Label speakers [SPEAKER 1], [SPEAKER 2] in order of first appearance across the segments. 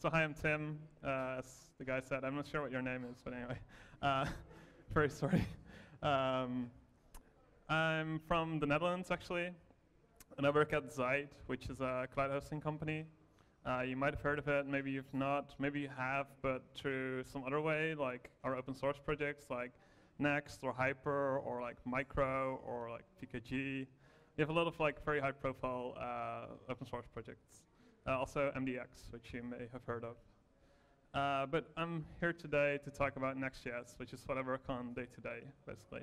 [SPEAKER 1] So hi, I'm Tim. As the guy said, I'm not sure what your name is, but anyway, very sorry. I'm from the Netherlands, actually, and I work at Zeit, which is a cloud hosting company. You might have heard of it, maybe you've not, maybe you have, but through some other way, like our open source projects like Next or Hyper or like Micro or like PKG. We have a lot of like very high profile open source projects. Also MDX, which you may have heard of. But I'm here today to talk about Nextjs, which is what I work on day to day, basically.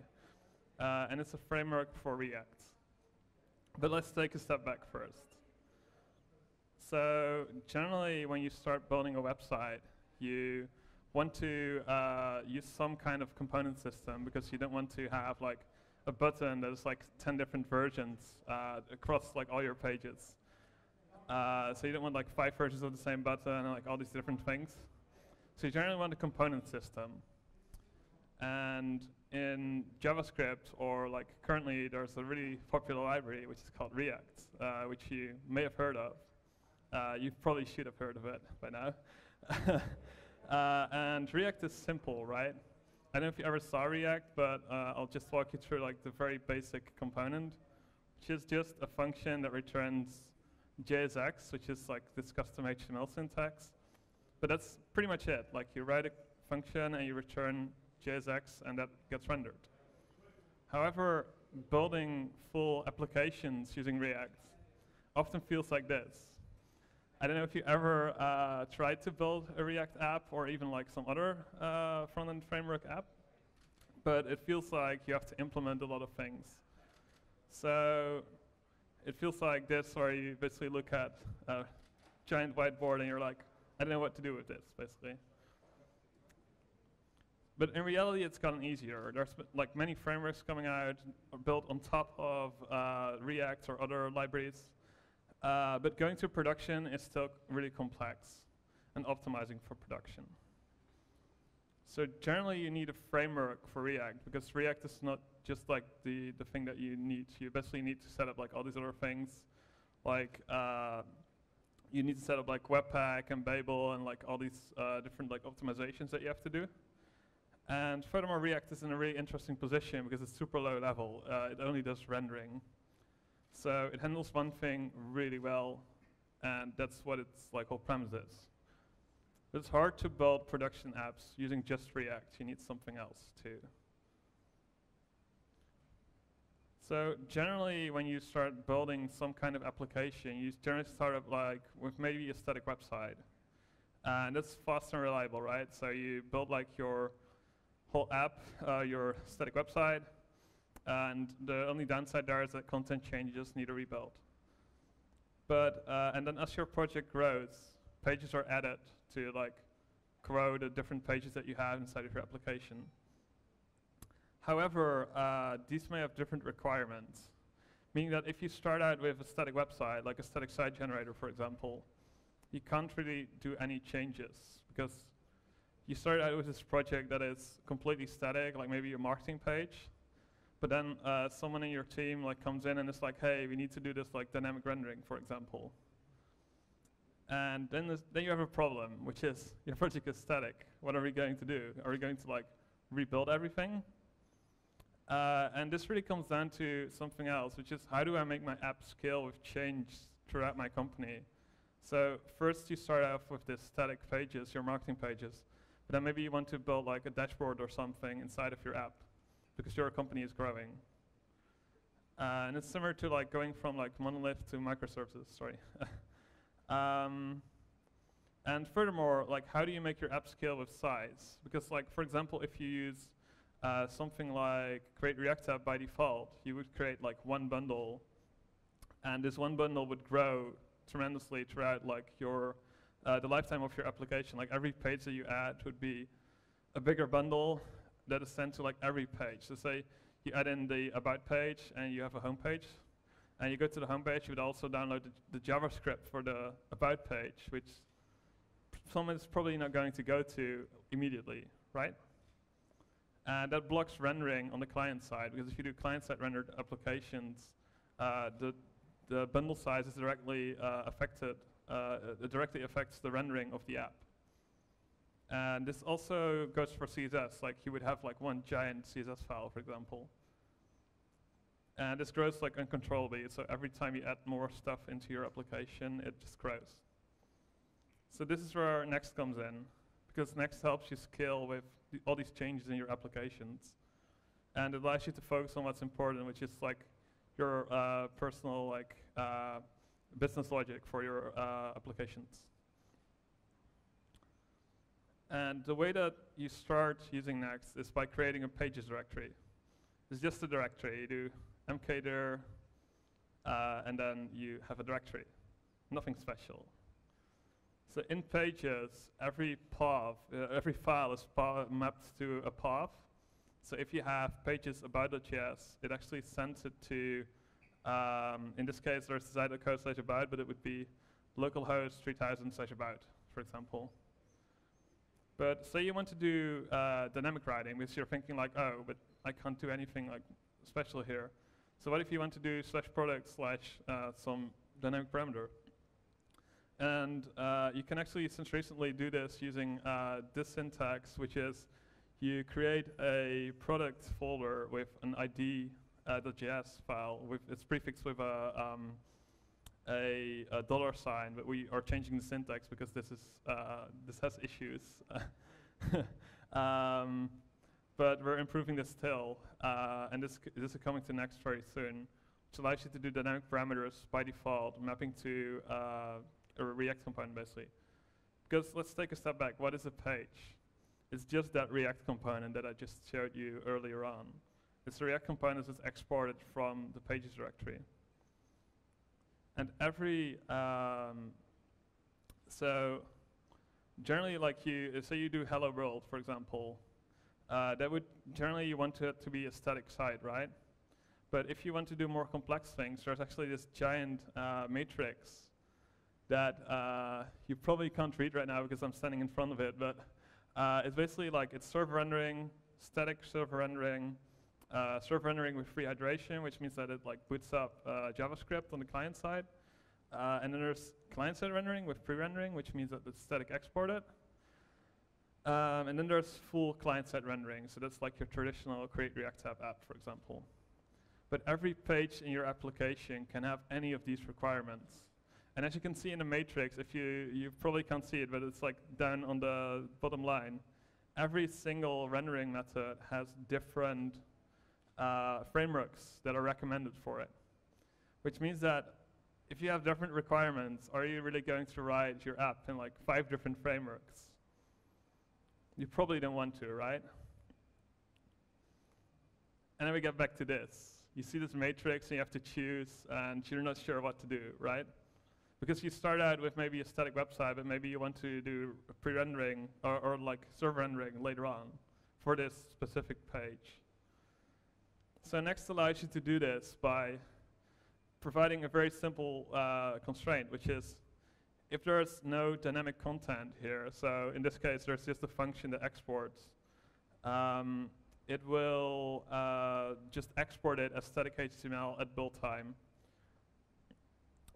[SPEAKER 1] And it's a framework for React. But let's take a step back first. So generally, when you start building a website, you want to use some kind of component system because you don't want to have like a button that is like 10 different versions across like all your pages. So you don't want like 5 versions of the same button and like all these different things. So you generally want a component system. And in JavaScript, or like currently there's a really popular library which is called React, which you may have heard of. You probably should have heard of it by now. And React is simple, right? I don't know if you ever saw React, but I'll just walk you through like the very basic component, which is just a function that returns JSX, which is like this custom HTML syntax. But that's pretty much it. Like you write a function and you return JSX and that gets rendered. However, building full applications using React often feels like this. I don't know if you ever tried to build a React app or even like some other front-end framework app, but it feels like you have to implement a lot of things. So it feels like this, where you basically look at a giant whiteboard and you're like, I don't know what to do with this, basically. But in reality, it's gotten easier. There's like many frameworks coming out built on top of React or other libraries. But going to production is still really complex and optimizing for production. So generally, you need a framework for React because React is not just like the thing that you need. You basically need to set up like all these other things, like you need to set up like Webpack and Babel and like all these different like optimizations that you have to do. And furthermore, React is in a really interesting position because it's super low level. It only does rendering. So it handles one thing really well, and that's what its like whole premise is. But it's hard to build production apps using just React. You need something else too. So generally, when you start building some kind of application, you generally start up like with maybe a static website, and that's fast and reliable, right? So you build like your whole app, your static website. And the only downside there is that content changes need a rebuild. But and then as your project grows, pages are added to like grow the different pages that you have inside of your application. However, these may have different requirements, meaning that if you start out with a static website, like a static site generator, for example, you can't really do any changes because you start out with this project that is completely static, like maybe your marketing page. But then someone in your team like comes in and is like, hey, we need to do this like dynamic rendering, for example. And then you have a problem, which is your project is static. What are we going to do? Are we going to like rebuild everything? And this really comes down to something else, which is how do I make my app scale with change throughout my company? So first you start off with this static pages, your marketing pages. But then maybe you want to build like a dashboard or something inside of your app, because your company is growing. And it's similar to like going from like monolith to microservices, sorry. And furthermore, like how do you make your app scale with size? Because like, for example, if you use something like create React app by default, you would create like one bundle, and this one bundle would grow tremendously throughout like your the lifetime of your application. Like every page that you add would be a bigger bundle that is sent to like every page. So say you add in the about page and you have a home page, and you go to the home page, you would also download the JavaScript for the about page, which someone is probably not going to go to immediately, right? And that blocks rendering on the client side, because if you do client-side rendered applications, the bundle size is directly affected it directly affects the rendering of the app. And this also goes for CSS. Like you would have like one giant CSS file, for example. And this grows like uncontrollably. So every time you add more stuff into your application, it just grows. So this is where Next comes in, because Next helps you scale with all these changes in your applications. And it allows you to focus on what's important, which is like your personal like business logic for your applications. And the way that you start using Next is by creating a pages directory. It's just a directory. You do mk dir, and then you have a directory. Nothing special. So in pages, every path, every file is mapped to a path. So if you have pages about.js, it actually sends it to, in this case, there's site.co/about, but it would be localhost 3000/about, for example. But say you want to do dynamic writing, because you're thinking like, oh, but I can't do anything like special here. So what if you want to do /product/ some dynamic parameter? And you can actually, since recently, do this using this syntax, which is you create a product folder with an ID.js file. It's prefixed with a $sign, but we are changing the syntax because this has issues. But we're improving this still, and this is coming to Next very soon, which allows you to do dynamic parameters by default, mapping to a React component, basically. Because let's take a step back. What is a page? It's just that React component that I just showed you earlier on. It's a React component that's exported from the pages directory. And every, so generally, like say you do hello world, for example, that would generally you want it to be a static site, right? But if you want to do more complex things, there's actually this giant matrix that you probably can't read right now because I'm standing in front of it, but it's basically like it's server rendering, static server rendering with free hydration, which means that it like boots up JavaScript on the client side. And then there's client-side rendering with pre-rendering, which means that it's static exported. And then there's full client-side rendering, so that's like your traditional Create React app, for example. But every page in your application can have any of these requirements. And as you can see in the matrix, if you probably can't see it, but it's like down on the bottom line, every single rendering method has different frameworks that are recommended for it. Which means that if you have different requirements, are you really going to write your app in like 5 different frameworks? You probably don't want to, right? And then we get back to this. You see this matrix and you have to choose, and you're not sure what to do, right? Because you start out with maybe a static website, but maybe you want to do pre-rendering or like server rendering later on for this specific page. So Next allows you to do this by providing a very simple constraint, which is if there's no dynamic content here, so in this case there's just a function that exports, it will just export it as static HTML at build time.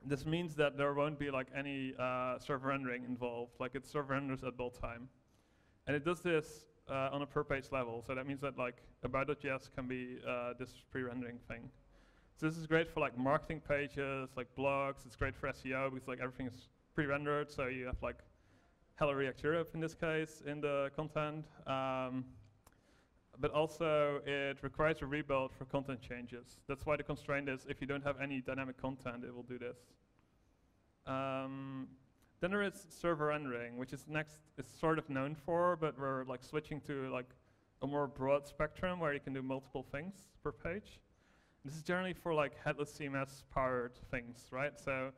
[SPEAKER 1] This means that there won't be like any server rendering involved, like it server renders at build time. And it does this on a per page level, so that means that like about.js can be this pre-rendering thing. So this is great for like marketing pages, like blogs. It's great for SEO because like everything is pre-rendered, so you have like Hello React Europe in this case in the content. But also it requires a rebuild for content changes. That's why the constraint is if you don't have any dynamic content, it will do this. Then there is server rendering, which is Next is sort of known for, but we're like switching to like a more broad spectrum where you can do multiple things per page. This is generally for like headless CMS powered things, right? So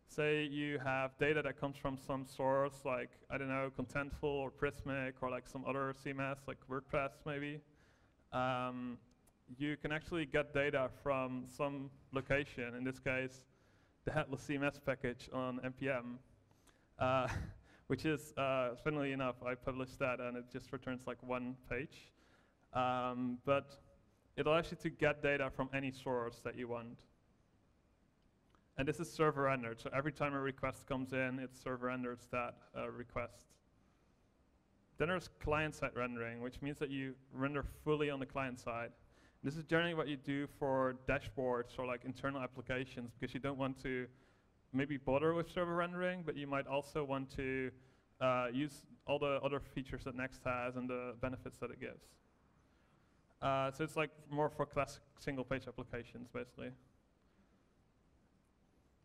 [SPEAKER 1] say you have data that comes from some source, like, I don't know, Contentful or Prismic or like some other CMS, like WordPress maybe. You can actually get data from some location, in this case, the headless CMS package on NPM, which is, funnily enough, I published that and it just returns like one page. But it allows you to get data from any source that you want. And this is server rendered. So every time a request comes in, it server renders that request. Then there's client-side rendering, which means that you render fully on the client side. This is generally what you do for dashboards or like internal applications, because you don't want to maybe bother with server rendering, but you might also want to use all the other features that Next has and the benefits that it gives. So it's like more for classic single-page applications, basically.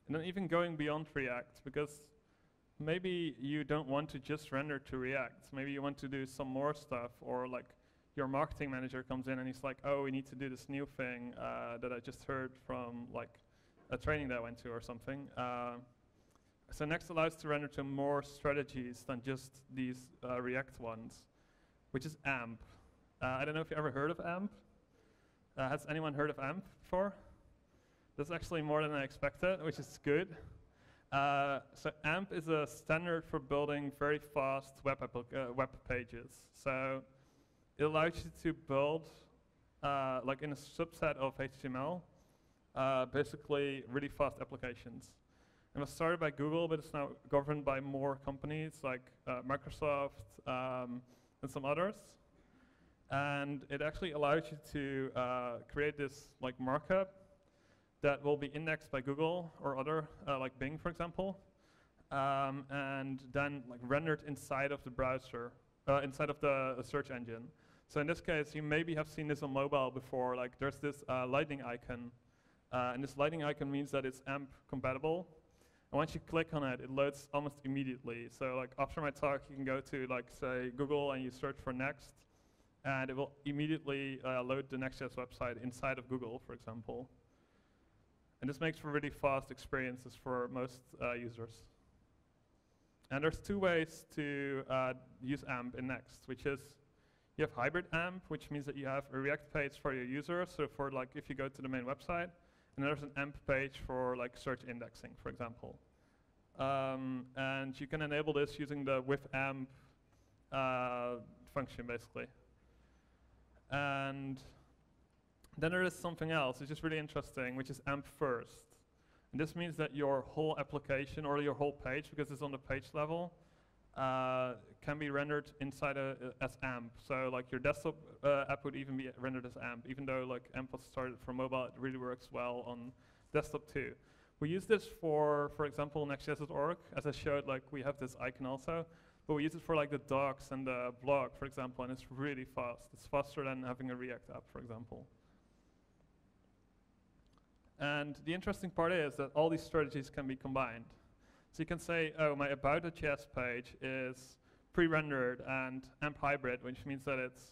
[SPEAKER 1] And then even going beyond React, because maybe you don't want to just render to React. Maybe you want to do some more stuff, or like your marketing manager comes in and he's like, oh, we need to do this new thing that I just heard from like a training that I went to or something. So Next allows to render to more strategies than just these React ones, which is AMP. I don't know if you ever heard of AMP. Has anyone heard of AMP before? That's actually more than I expected, which is good. So AMP is a standard for building very fast web pages. So it allows you to build, like in a subset of HTML, basically really fast applications. It was started by Google, but it's now governed by more companies like Microsoft and some others. And it actually allows you to create this like markup that will be indexed by Google or other, like Bing, for example, and then like rendered inside of the browser, inside of the search engine. So in this case, you maybe have seen this on mobile before. Like there's this lightning icon, and this lightning icon means that it's AMP compatible. And once you click on it, it loads almost immediately. So like after my talk, you can go to like say Google and you search for Next, and it will immediately load the Nextjs website inside of Google, for example. And this makes for really fast experiences for most users. And there's two ways to use AMP in Next, which is you have HybridAMP, which means that you have a React page for your users. So for like if you go to the main website, and there's an AMP page for like search indexing, for example. And you can enable this using the with AMP function, basically. And then there is something else, which is really interesting, which is Mfirst. And this means that your whole application or your whole page, because it's on the page level, can be rendered inside as AMP. So like your desktop app would even be rendered as AMP, even though like AMP was started for mobile, it really works well on desktop too. We use this for example, Nextjs.org. As I showed, like we have this icon also, but we use it for like the docs and the blog, for example, and it's really fast. It's faster than having a React app, for example. And the interesting part is that all these strategies can be combined. So you can say, oh, my about.js page is pre-rendered and AMP hybrid, which means that it's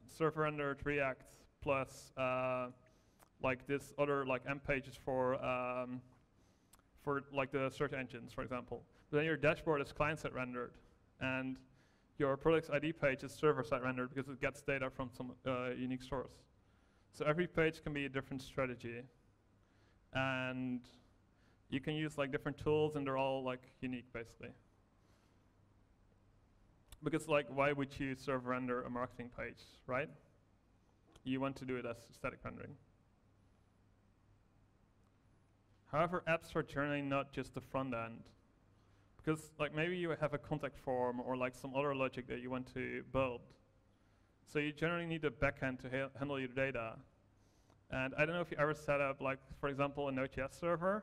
[SPEAKER 1] server-rendered React plus like this other like AMP pages for like the search engines, for example. But then your dashboard is client-side rendered, and your products ID page is server-side rendered because it gets data from some unique source. So every page can be a different strategy, and you can use like different tools, and they're all like unique, basically. Because like, why would you server render a marketing page, right? You want to do it as static rendering. However, apps are generally not just the front end, because like maybe you have a contact form or like some other logic that you want to build. So you generally need a backend to handle your data. And I don't know if you ever set up, like, for example, a Node.js server,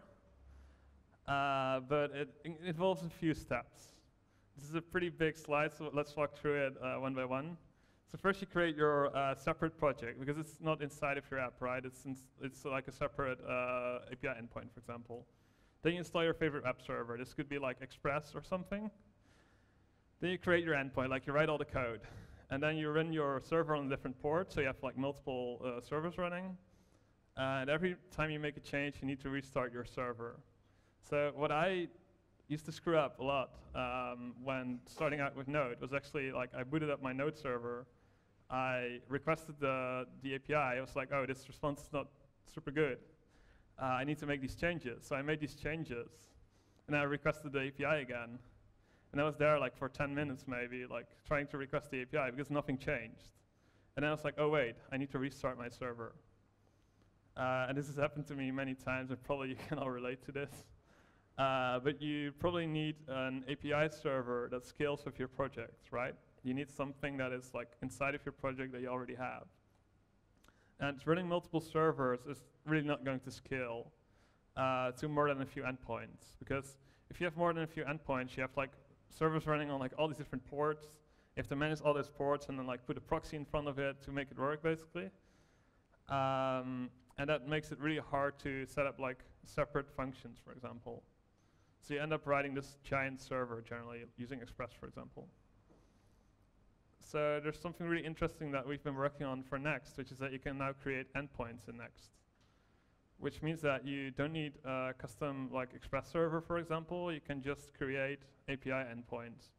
[SPEAKER 1] but it involves a few steps. This is a pretty big slide, so let's walk through it one by one. So first you create your separate project, because it's not inside of your app, right? It's like a separate API endpoint, for example. Then you install your favorite web server. This could be like Express or something. Then you create your endpoint, like you write all the code. And then you run your server on a different port, so you have like multiple servers running. And every time you make a change, you need to restart your server. So what I used to screw up a lot when starting out with Node was actually like I booted up my Node server. I requested the API. I was like, oh, this response is not super good. I need to make these changes. So I made these changes. And I requested the API again. And I was there like for 10 minutes maybe, like trying to request the API because nothing changed. And then I was like, oh wait, I need to restart my server. And this has happened to me many times, and probably you can all relate to this. But you probably need an API server that scales with your project, right? You need something that is like inside of your project that you already have. And running multiple servers is really not going to scale to more than a few endpoints, because if you have more than a few endpoints, you have like servers running on like all these different ports. You have to manage all those ports and then like put a proxy in front of it to make it work, basically. And that makes it really hard to set up like separate functions, for example. So you end up writing this giant server generally using Express, for example. So there's something really interesting that we've been working on for Next, which is that you can now create endpoints in Next, which means that you don't need a custom like Express server, for example. You can just create API endpoints.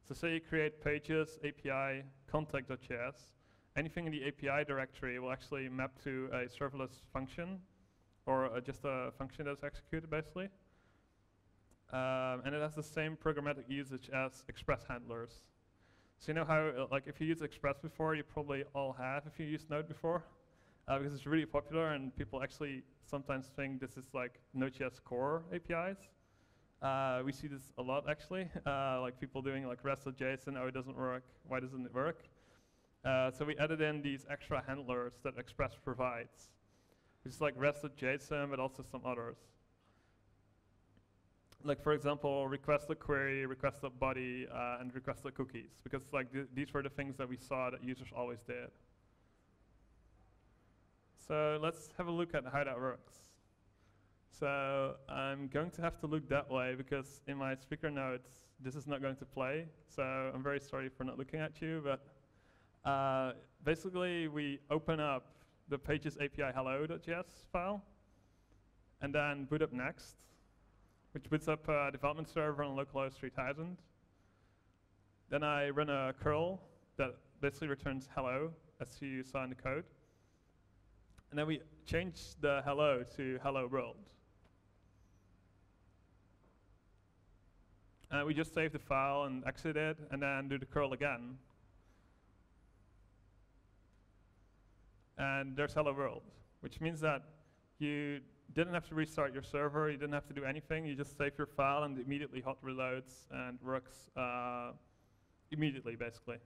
[SPEAKER 1] So say you create pages, API, contact.js. Anything in the API directory will actually map to a serverless function, or just a function that's executed, basically. And it has the same programmatic usage as Express handlers. So you know how, like, if you use Express before, you probably all have if you used Node before, because it's really popular, and people actually sometimes think this is like Node.js core APIs. We see this a lot, actually, like people doing like REST.json, oh, it doesn't work, why doesn't it work? So we added in these extra handlers that Express provides, which is like REST.json, but also some others. Like, for example, request a query, request a body, and request a cookies, because like these were the things that we saw that users always did. So let's have a look at how that works. So I'm going to have to look that way, because in my speaker notes, this is not going to play. So I'm very sorry for not looking at you, but basically we open up the pages API hello.js file, and then boot up Next, which boots up a development server on localhost 3000. Then I run a curl that basically returns hello, as you saw in the code. And then we change the hello to hello world. And we just save the file and exit it, and then do the curl again. And there's hello world, which means that you didn't have to restart your server, you didn't have to do anything, you just save your file and it immediately hot reloads and works immediately, basically.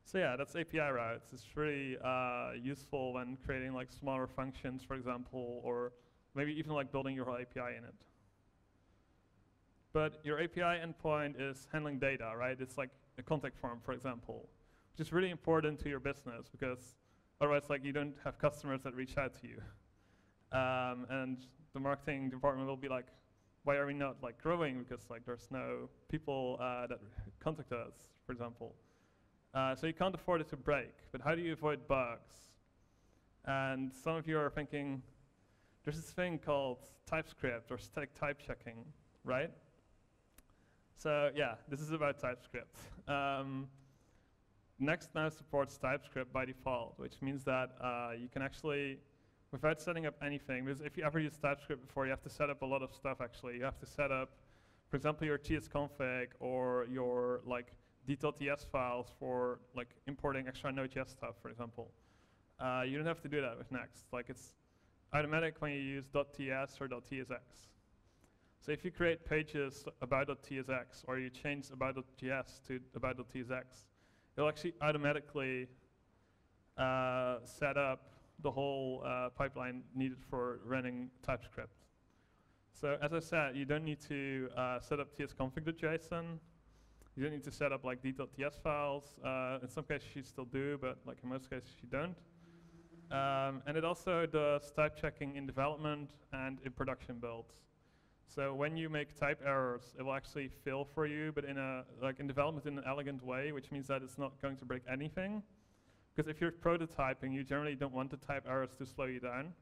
[SPEAKER 1] So yeah, that's API routes. It's really useful when creating like smaller functions, for example, or maybe even like building your whole API in it. But your API endpoint is handling data, right? It's like a contact form, for example, which is really important to your business, because otherwise, like, you don't have customers that reach out to you. And the marketing department will be like, why are we not like growing? Because like there's no people that contact us, for example. So you can't afford it to break. But how do you avoid bugs? And some of you are thinking, there's this thing called Typescript or static type checking, right? So yeah, this is about Typescript. Next now supports Typescript by default, which means that you can actually, without setting up anything, because if you ever used Typescript before, you have to set up a lot of stuff, actually. You have to set up, for example, your tsconfig or your like detailed.ts files for like importing extra Node.js stuff, for example. You don't have to do that with Next. Like, it's automatic when you use .ts or .tsx. So if you create pages about.tsx or you change about.js to about.tsx, it'll actually automatically set up the whole pipeline needed for running Typescript. So as I said, you don't need to set up tsconfig.json. You don't need to set up like detailed.ts files. In some cases you still do, but like in most cases you don't. And it also does type checking in development and in production builds. So when you make type errors, it will actually fill for you, but in a like in development in an elegant way, which means that it's not going to break anything. Because if you're prototyping, you generally don't want the type errors to slow you down.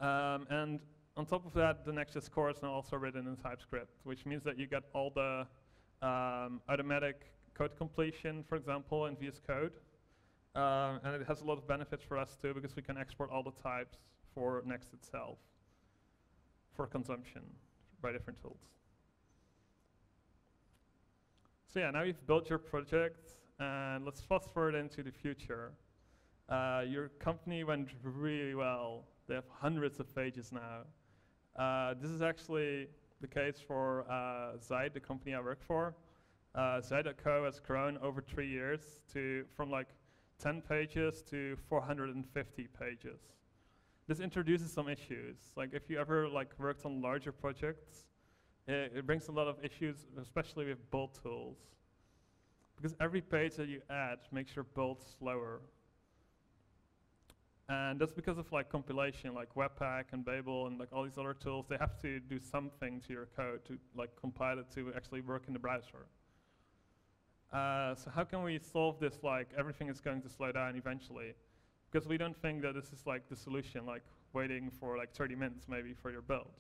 [SPEAKER 1] And on top of that, the Nextjs core is now also written in TypeScript, which means that you get all the automatic code completion, for example, in VS Code. And it has a lot of benefits for us too, because we can export all the types for Next itself for consumption by different tools. So yeah, now you've built your project, and let's fast forward into the future. Your company went really well. They have hundreds of pages now. This is actually the case for Zeit, the company I work for. Zeit.co has grown over 3 years from like 10 pages to 450 pages. This introduces some issues. Like if you ever like worked on larger projects, it brings a lot of issues, especially with build tools. Because every page that you add makes your build slower. And that's because of like compilation, like Webpack and Babel and like all these other tools. They have to do something to your code to like compile it to actually work in the browser. So how can we solve this? Like everything is going to slow down eventually, because we don't think that this is like the solution, like waiting for like 30 minutes maybe for your build.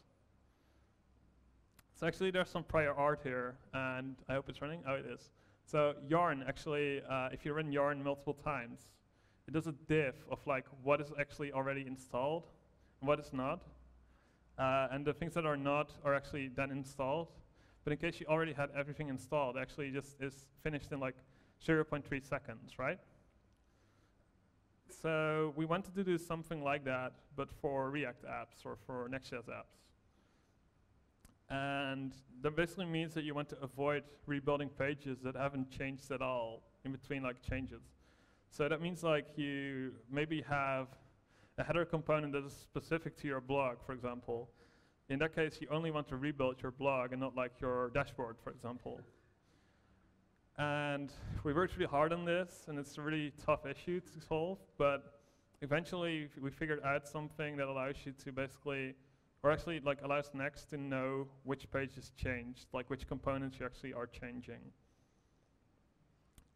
[SPEAKER 1] So actually there's some prior art here, and I hope it's running. Oh, it is. So Yarn actually, if you run Yarn multiple times, it does a diff of like what is actually already installed and what is not. And the things that are not are actually then installed. But in case you already had everything installed, actually just is finished in like 0.3 seconds, right? So we wanted to do something like that, but for React apps or for Next.js apps. And that basically means that you want to avoid rebuilding pages that haven't changed at all in between like changes. So that means like you maybe have a header component that is specific to your blog, for example. In that case, you only want to rebuild your blog and not like your dashboard, for example. And we worked really hard on this, and it's a really tough issue to solve, but eventually we figured out something that allows you to basically, or actually like allows Next to know which page is changed, like which components you actually are changing.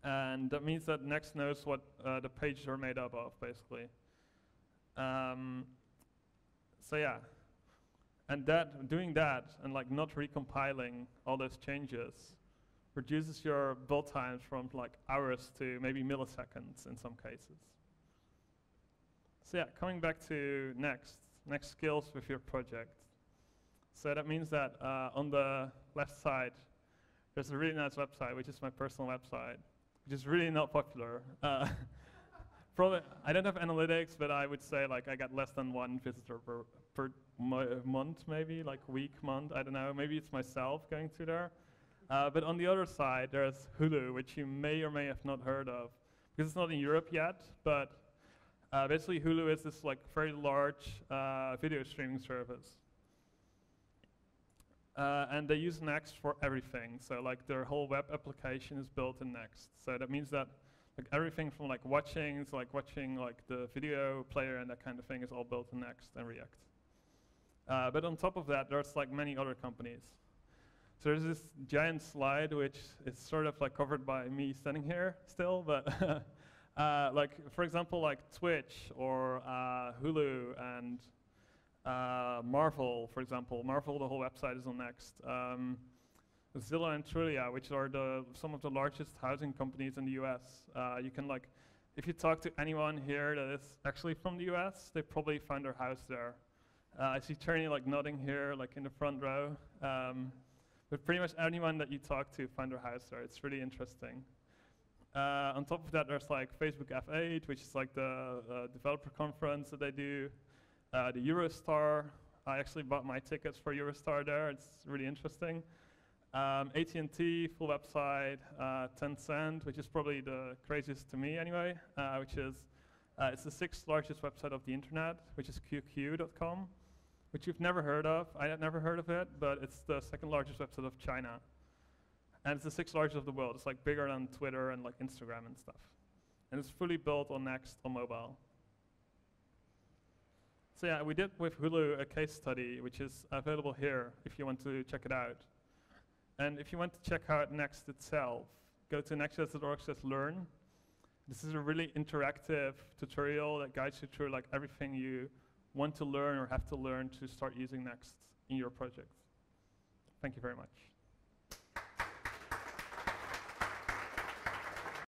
[SPEAKER 1] And that means that Next knows what the pages are made up of, basically. So yeah. And doing that and like not recompiling all those changes reduces your build times from like hours to maybe milliseconds in some cases. So yeah, coming back to next skills with your project. So that means that on the left side, there's a really nice website, which is my personal website, which is really not popular. Probably, I don't have analytics, but I would say like I got less than 1 visitor per month, maybe, like week, month, I don't know. Maybe it's myself going through there. But on the other side, there's Hulu, which you may or may have not heard of, because it's not in Europe yet, but basically Hulu is this like very large video streaming service. And they use Next for everything. So like their whole web application is built in Next. So that means that like everything from like watching like the video player and that kind of thing is all built in Next and React. But on top of that, there's like many other companies. So there's this giant slide which is sort of like covered by me standing here still, but like for example like Twitch or Hulu and Marvel, for example. Marvel, the whole website is on Next. Zillow and Trulia, which are some of the largest housing companies in the US. You can like, if you talk to anyone here that is actually from the US, they probably find their house there. I see Turney like nodding here, like in the front row. But pretty much anyone that you talk to find their house there. It's really interesting. On top of that, there's like Facebook F8, which is like the developer conference that they do. The Eurostar. I actually bought my tickets for Eurostar there. It's really interesting. AT&T, full website. Tencent, which is probably the craziest to me anyway, which is it's the 6th largest website of the internet, which is QQ.com, which you've never heard of. I had never heard of it, but it's the 2nd largest website of China. And it's the 6th largest of the world. It's like bigger than Twitter and like Instagram and stuff. And it's fully built on Next on mobile. So yeah, we did with Hulu a case study, which is available here if you want to check it out. And if you want to check out Next itself, go to nextjs.org/learn. This is a really interactive tutorial that guides you through like everything you want to learn or have to learn to start using Next in your project. Thank you very much.